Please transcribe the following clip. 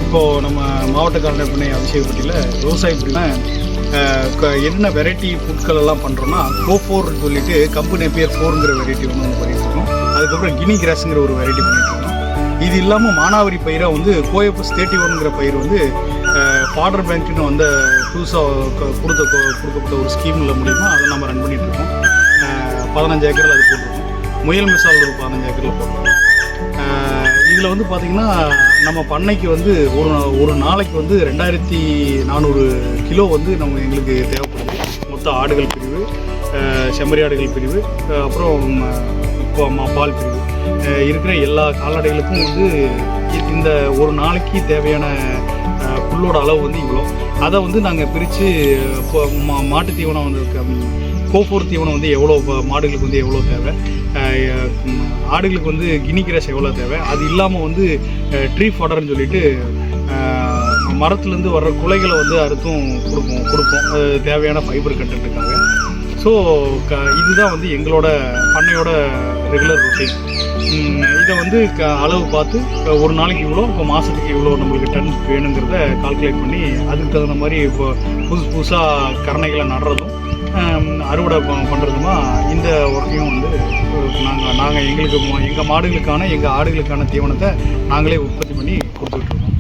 இப்போது நம்ம மாவட்ட கால்நடை பண்ணை அபிஷேகப்பட்டியில் விவசாய பிரிவில் என்ன வெரைட்டி ஃபுட்கள் எல்லாம் பண்ணுறோன்னா கோ4 சொல்லிட்டு கம்பு நேப்பியர் 4ங்கிற வெரைட்டி ஒன்று பண்ணிகிட்ருக்கோம். அதுக்கப்புறம் கினி கிராஸுங்கிற ஒரு வெரைட்டி பண்ணிகிட்ருக்கோம். இது இல்லாமல் மானாவரி பயிராக வந்து கோஎஃப்எஸ் 31ங்கிற பயிர் வந்து ஃபாடர் பேங்க்னு வந்து புதுசாக கொடுக்கப்பட்ட ஒரு ஸ்கீமில் மூலிமா அதை நம்ம ரன் பண்ணிகிட்ருக்கோம். 15 ஏக்கரில் அது போட்டிருக்கோம். முயல் மிசால் ஒரு 15 ஏக்கரில் போட்டிருக்கோம். இதில் வந்து பார்த்திங்கன்னா நம்ம பண்ணைக்கு வந்து ஒரு நாளைக்கு வந்து 2400 கிலோ வந்து நம்ம எங்களுக்கு தேவைப்படுது. மொத்த ஆடுகள் பிரிவு, செம்மறி ஆடுகள் பிரிவு, அப்புறம் இப்போ பால் பிரிவு இருக்கிற எல்லா கால்நடைகளுக்கும் வந்து இந்த ஒரு நாளைக்கு தேவையான புல்லோட அளவு வந்து இவ்வளோ. அதை வந்து நாங்கள் பிரித்து இப்போ மாட்டு தீவனம் வந்து கோ4 தீவனம் வந்து எவ்வளோ, மாடுகளுக்கு வந்து எவ்வளோ தேவை, ஆடுகளுக்கு வந்து கினி கிராஸ் எவ்வளோ தேவை, அது இல்லாமல் வந்து ட்ரீ ஃபாடர்னு சொல்லிட்டு மரத்துலேருந்து வர்ற குலைகளை வந்து அறுத்தும் கொடுப்போம் தேவையான ஃபைபர் கண்டென்ட்டுக்காக. ஸோ இதுதான் வந்து எங்களோட பண்ணையோட ரெகுலர் ரொட்டீன். இதை வந்து அளவு பார்த்து ஒரு நாளைக்கு இவ்வளோ, இப்போ மாதத்துக்கு இவ்வளோ நம்மளுக்கு டன் வேணுங்கிறத கால்குலேட் பண்ணி அதுக்கு தகுந்த மாதிரி இப்போ புதுசாக கரணைகளை நடுறதும் அறுவடை பண்ணுறதுமா இந்த ஒர்க்கையும் வந்து நாங்கள் எங்கள் மாடுகளுக்கான எங்கள் ஆடுகளுக்கான தீவனத்தை நாங்களே உற்பத்தி பண்ணி கொடுத்துட்ருக்கோம்.